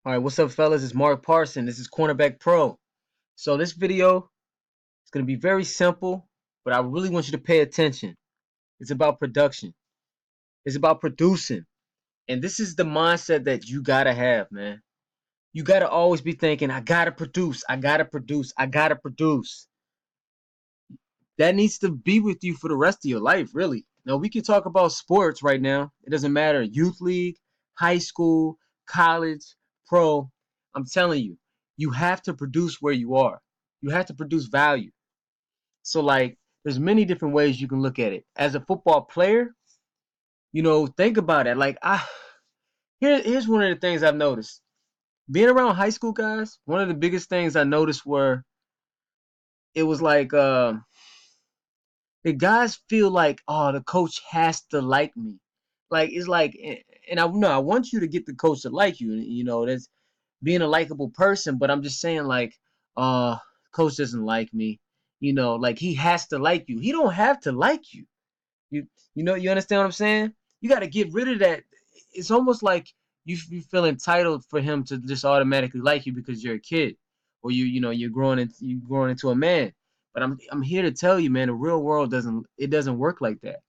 All right, what's up, fellas? It's Mark Parson. This is Cornerback Pro. So this video is going to be very simple, but I really want you to pay attention. It's about production. It's about producing. And this is the mindset that you got to have, man. You got to always be thinking, I got to produce. I got to produce. I got to produce. That needs to be with you for the rest of your life, really. Now, we can talk about sports right now. It doesn't matter. Youth league, high school, college, pro. I'm telling you, you have to produce where you are. You have to produce value. So, like, there's many different ways you can look at it. As a football player, think about it. Like, here's one of the things I've noticed. Being around high school guys, one of the biggest things I noticed were it was like the guys feel like, oh, the coach has to like me. Like it's like, and I know I want you to get the coach to like you. That's being a likable person. But I'm just saying, like, coach doesn't like me. Like he has to like you. He don't have to like you. You understand what I'm saying? You got to get rid of that. It's almost like you feel entitled for him to just automatically like you because you're a kid, or you're growing into a man. But I'm here to tell you, man, the real world doesn't work like that.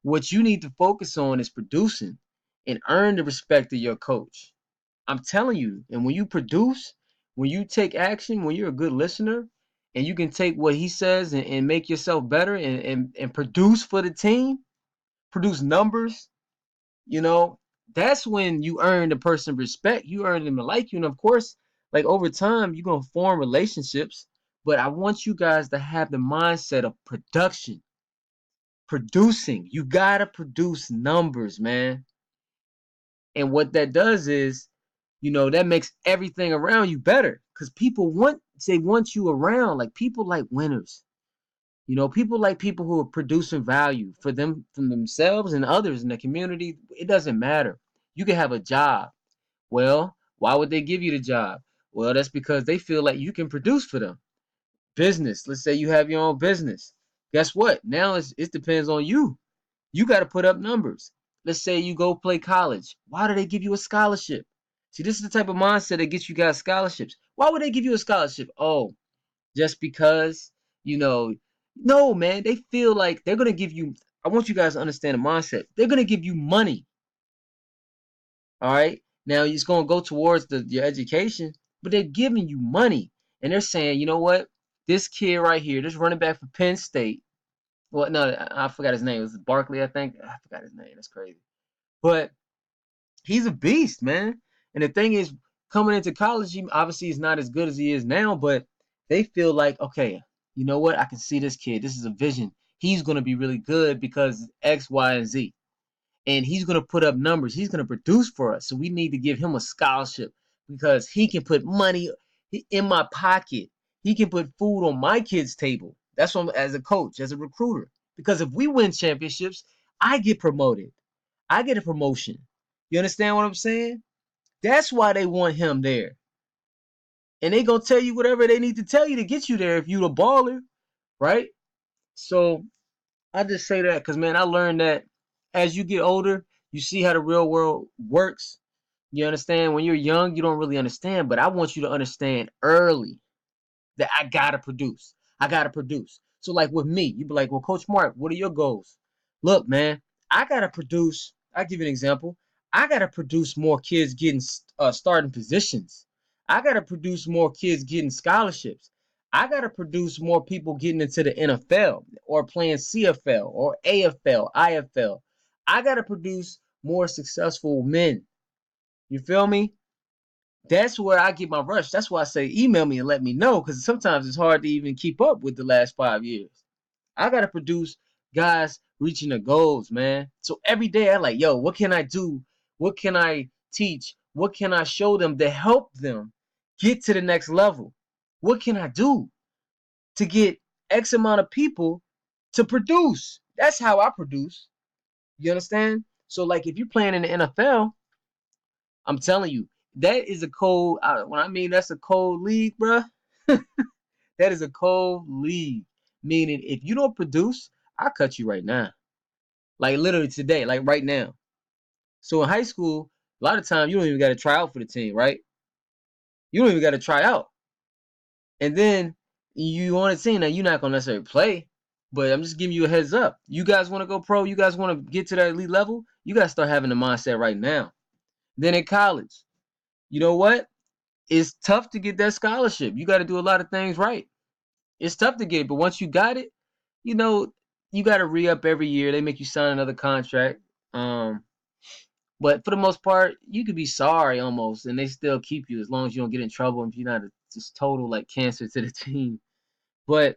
What you need to focus on is producing and earn the respect of your coach. I'm telling you, and when you produce, when you take action, when you're a good listener, and you can take what he says and make yourself better and produce for the team, produce numbers, you know, that's when you earn the person respect. You earn them to like you. And of course, like over time, you're going to form relationships. But I want you guys to have the mindset of production, producing. You got to produce numbers, man. And what that does is, that makes everything around you better because they want you around. Like people like winners. People like people who are producing value for them, from themselves and others in the community. It doesn't matter. You can have a job. Well, why would they give you the job? Well, that's because they feel like you can produce for them. Business. Let's say you have your own business. Guess what? Now it depends on you. You got to put up numbers. Let's say you go play college. Why do they give you a scholarship? See, this is the type of mindset that gets you guys scholarships. Why would they give you a scholarship? Oh, just because, you know, no, man, they feel like they're going to give you. I want you guys to understand the mindset. They're going to give you money. All right. Now it's going to go towards your education, but they're giving you money. And they're saying, you know what? This kid right here, this running back for Penn State. Well, no, I forgot his name. It was Barkley, I think. I forgot his name. That's crazy. But he's a beast, man. And the thing is, coming into college, he obviously is not as good as he is now, but they feel like, okay, you know what? I can see this kid. This is a vision. He's going to be really good because X, Y, and Z. And he's going to put up numbers. He's going to produce for us. So we need to give him a scholarship because he can put money in my pocket. He can put food on my kid's table. That's what I'm, as a coach, as a recruiter. Because if we win championships, I get promoted. I get a promotion. You understand what I'm saying? That's why they want him there. And they gonna tell you whatever they need to tell you to get you there if you the baller, right? So I just say that because, man, I learned that as you get older, you see how the real world works. You understand? When you're young, you don't really understand, but I want you to understand early that I gotta produce. I gotta produce. So like with me, you be like, well, Coach Mark, what are your goals? Look, man, I gotta produce. I'll give you an example. I gotta produce more kids getting starting positions. I gotta produce more kids getting scholarships. I gotta produce more people getting into the NFL or playing CFL or AFL, IFL. I gotta produce more successful men. You feel me? That's where I get my rush. That's why I say email me and let me know because sometimes it's hard to even keep up with the last 5 years. I gotta produce guys reaching their goals, man. So every day I like, yo, what can I do? What can I teach? What can I show them to help them get to the next level? What can I do to get X amount of people to produce? That's how I produce. You understand? So like if you're playing in the NFL, I'm telling you, that is a cold. When I mean that's a cold league, bruh. That is a cold league. Meaning, if you don't produce, I cut you right now. Like literally today, like right now. So in high school, A lot of times you don't even got to try out for the team, right? You don't even got to try out. And then you on a team that you're not gonna necessarily play. But I'm just giving you a heads up. You guys want to go pro, you guys want to get to that elite level, you gotta start having the mindset right now. Then in college, you know what? It's tough to get that scholarship. You got to do a lot of things right. It's tough to get it, but once you got it, you know, you got to re-up every year. They make you sign another contract. But for the most part, you could be sorry almost, and they still keep you as long as you don't get in trouble and if you're not just total like cancer to the team. But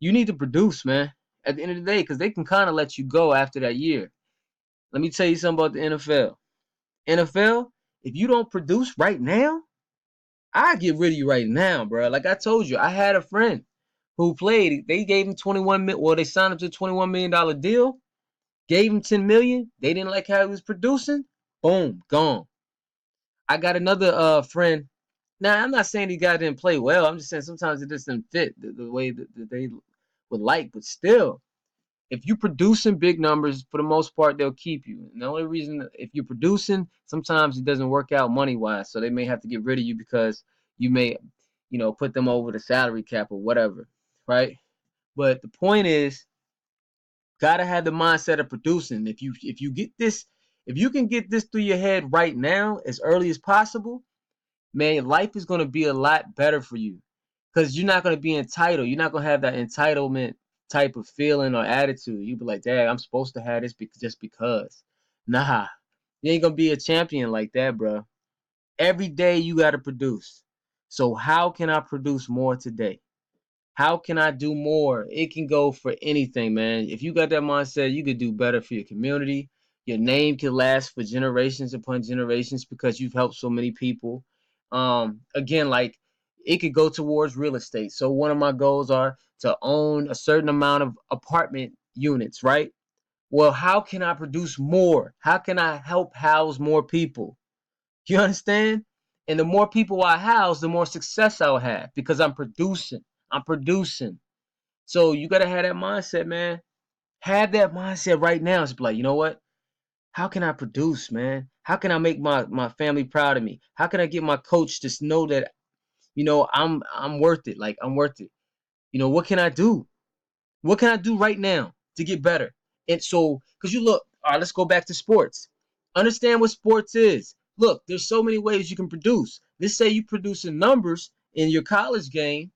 you need to produce, man, at the end of the day, because they can kind of let you go after that year. Let me tell you something about the NFL. NFL, if you don't produce right now, I get rid of you right now, bro. Like I told you, I had a friend who played. They gave him 21 million. Well, they signed him to a $21 million deal. Gave him 10 million. They didn't like how he was producing. Boom, gone. I got another friend. Now I'm not saying these guys didn't play well. I'm just saying sometimes it just didn't fit the way that they would like. But still, if you producing big numbers, for the most part, they'll keep you. And the only reason if you're producing, sometimes it doesn't work out money wise. So they may have to get rid of you because you may, put them over the salary cap or whatever, right? But the point is, gotta have the mindset of producing. If you can get this through your head right now as early as possible, man, life is gonna be a lot better for you. Because you're not gonna be entitled. You're not gonna have that entitlement type of feeling or attitude. You be like, Dad, I'm supposed to have this just because. Nah, you ain't gonna be a champion like that, bro. Every day you gotta produce. So how can I produce more today? How can I do more? It can go for anything, man. If you got that mindset, you could do better for your community. Your name can last for generations upon generations because you've helped so many people. Again, like it could go towards real estate. So one of my goals are to own a certain amount of apartment units, right? Well, how can I produce more? How can I help house more people? You understand? And the more people I house, the more success I'll have because I'm producing. I'm producing. So you gotta have that mindset, man. Have that mindset right now. It's like, you know what? How can I produce, man? How can I make my family proud of me? How can I get my coach to know that, I'm worth it. Like I'm worth it. What can I do? What can I do right now to get better? And so, because you look, all right, let's go back to sports. Understand what sports is. Look, there's so many ways you can produce. Let's say you produce in numbers in your college game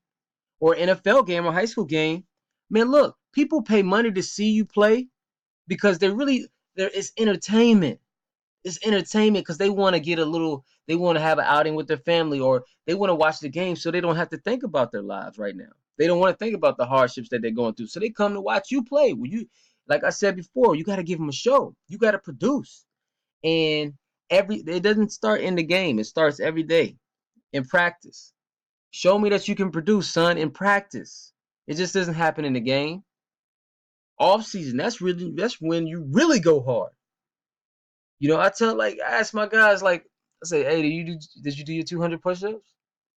or NFL game or high school game. Man, look, people pay money to see you play because it's entertainment. It's entertainment because they want to they want to have an outing with their family or they want to watch the game so they don't have to think about their lives right now. They don't want to think about the hardships that they're going through. So they come to watch you play. Like I said before, you got to give them a show. You got to produce. And it doesn't start in the game. It starts every day in practice. Show me that you can produce, son, in practice. It just doesn't happen in the game. Off season, that's when you really go hard. I ask my guys, like, I say, hey, did you do your 200 push-ups?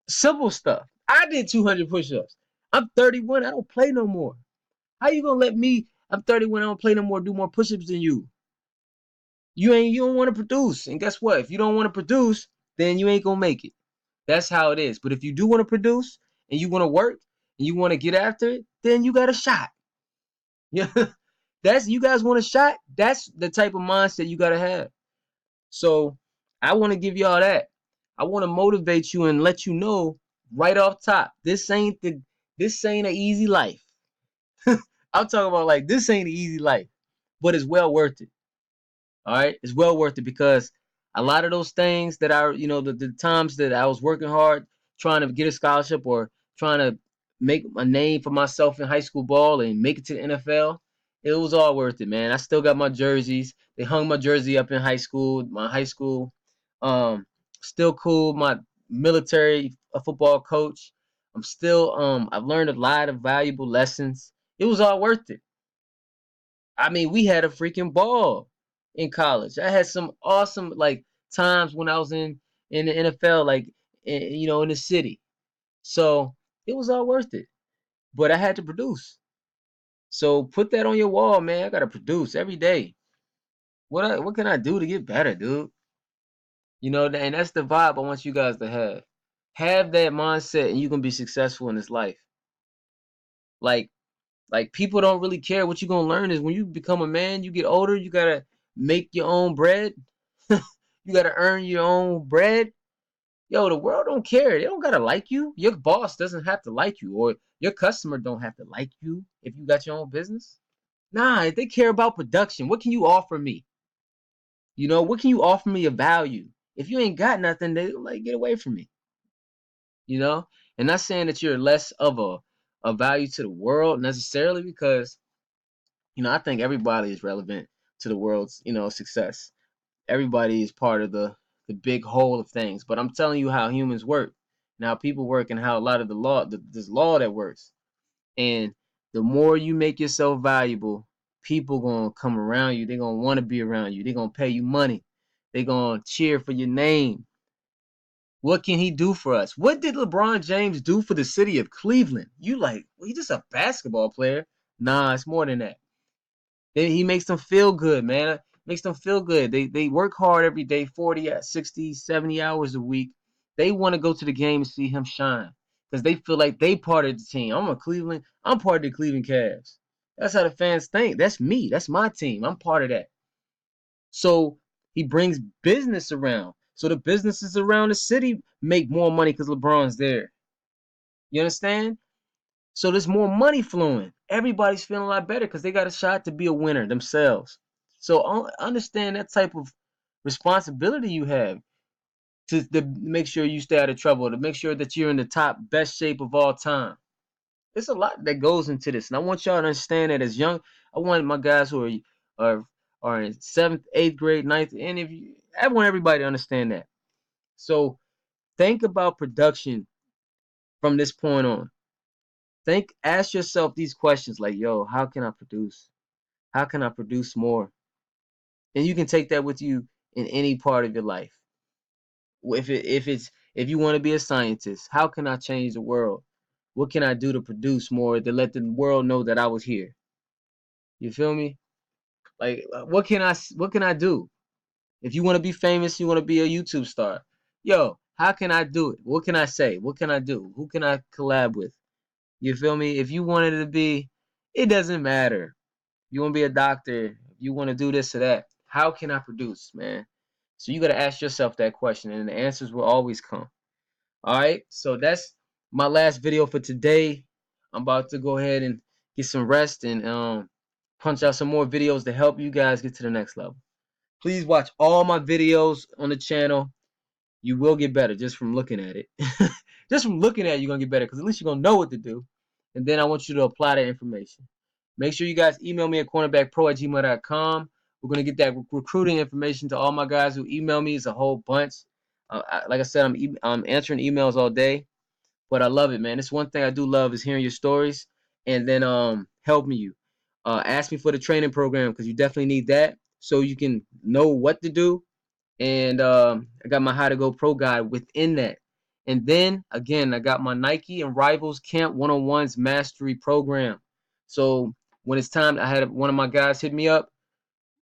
Simple stuff. I did 200 push-ups. I'm 31. I don't play no more. How you gonna let me? I'm 31. I don't play no more. Do more push-ups than you. You don't want to produce. And guess what? If you don't want to produce, then you ain't gonna make it. That's how it is. But if you do want to produce and you want to work and you want to get after it, then you got a shot. Yeah. That's you guys want a shot? That's the type of mindset you gotta have. So I want to give y'all that. I want to motivate you and let you know right off top. This ain't an easy life. I'm talking about like this ain't an easy life, but it's well worth it. All right, it's well worth it because a lot of those things that the times that I was working hard trying to get a scholarship or trying to make a name for myself in high school ball and make it to the NFL, it was all worth it, man. I still got my jerseys. They hung my jersey up in high school. My high school, still cool. My military football coach. I've learned a lot of valuable lessons. It was all worth it. I mean, we had a freaking ball in college. I had some awesome like times when I was in the NFL, like in the city. So it was all worth it. But I had to produce. So put that on your wall, man. I gotta produce every day. What can I do to get better, dude? You know, and that's the vibe I want you guys to have. Have that mindset, and you're gonna be successful in this life. Like, people don't really care. What you're gonna learn is when you become a man, you get older, you gotta make your own bread. You gotta earn your own bread. Yo, the world don't care. They don't gotta like you. Your boss doesn't have to like you, or your customer don't have to like you if you got your own business. Nah, they care about production. What can you offer me? You know, what can you offer me of value? If you ain't got nothing, they like get away from me. You know, and not saying that you're less of a value to the world necessarily, because I think everybody is relevant to the world's success. Everybody is part of the big whole of things. But I'm telling you how humans work, and how people work, and how a lot of the law, this law that works. And the more you make yourself valuable, people gonna come around you. They're gonna want to be around you. They're gonna pay you money. They're gonna cheer for your name. What can he do for us? What did LeBron James do for the city of Cleveland? You like, well, he's just a basketball player. Nah, it's more than that. He makes them feel good, man. Makes them feel good. They work hard every day, 40, 60, 70 hours a week. They want to go to the game and see him shine because they feel like they part of the team. I'm a Cleveland. I'm part of the Cleveland Cavs. That's how the fans think. That's me. That's my team. I'm part of that. So he brings business around. So the businesses around the city make more money because LeBron's there. You understand? So there's more money flowing. Everybody's feeling a lot better because they got a shot to be a winner themselves. So understand that type of responsibility you have to make sure you stay out of trouble, to make sure that you're in the top best shape of all time. There's a lot that goes into this, and I want y'all to understand that as young. I want my guys who are are in 7th, 8th grade, ninth, and if you, I want everybody to understand that. So think about production from this point on. Ask yourself these questions like, yo, how can I produce? How can I produce more? And you can take that with you in any part of your life. If you want to be a scientist, how can I change the world? What can I do to produce more to let the world know that I was here? You feel me? Like what can I do? If you want to be famous, you want to be a YouTube star. Yo, how can I do it? What can I say? What can I do? Who can I collab with? You feel me? If you wanted to be, it doesn't matter. You want to be a doctor, you want to do this or that. How can I produce, man? So you got to ask yourself that question, and the answers will always come. All right. So that's my last video for today. I'm about to go ahead and get some rest and punch out some more videos to help you guys get to the next level. Please watch all my videos on the channel. You will get better just from looking at it. Just from looking at it, you're going to get better because at least you're going to know what to do. And then I want you to apply that information. Make sure you guys email me at cornerbackpro@gmail.com. We're going to get that recruiting information to all my guys who email me. It's a whole bunch. Like I said, I'm answering emails all day, but I love it, man. It's one thing I do love is hearing your stories and then helping you. Ask me for the training program because you definitely need that so you can know what to do. And I got my How to Go Pro guide within that. And then again, I got my Nike and Rivals Camp 101's Mastery program. So when it's time, I had one of my guys hit me up.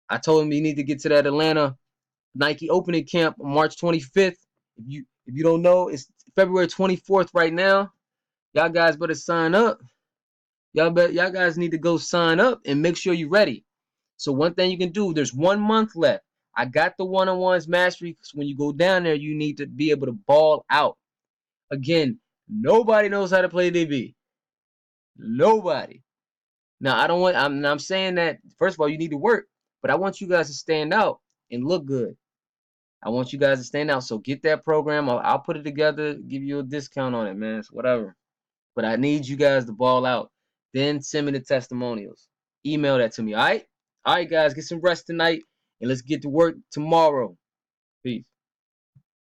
I told him you need to get to that Atlanta Nike opening camp on March 25th. If you don't know, it's February 24th right now. Y'all guys better sign up. Y'all guys need to go sign up and make sure you're ready. So one thing you can do, there's 1 month left. I got the one-on-ones mastery because when you go down there, you need to be able to ball out. Again, nobody knows how to play DB. Nobody. Now I don't want. I'm saying that first of all, you need to work, but I want you guys to stand out and look good. I want you guys to stand out. So get that program. I'll put it together, give you a discount on it, man. It's whatever. But I need you guys to ball out. Then send me the testimonials. Email that to me. All right. All right, guys. Get some rest tonight, and let's get to work tomorrow. Peace.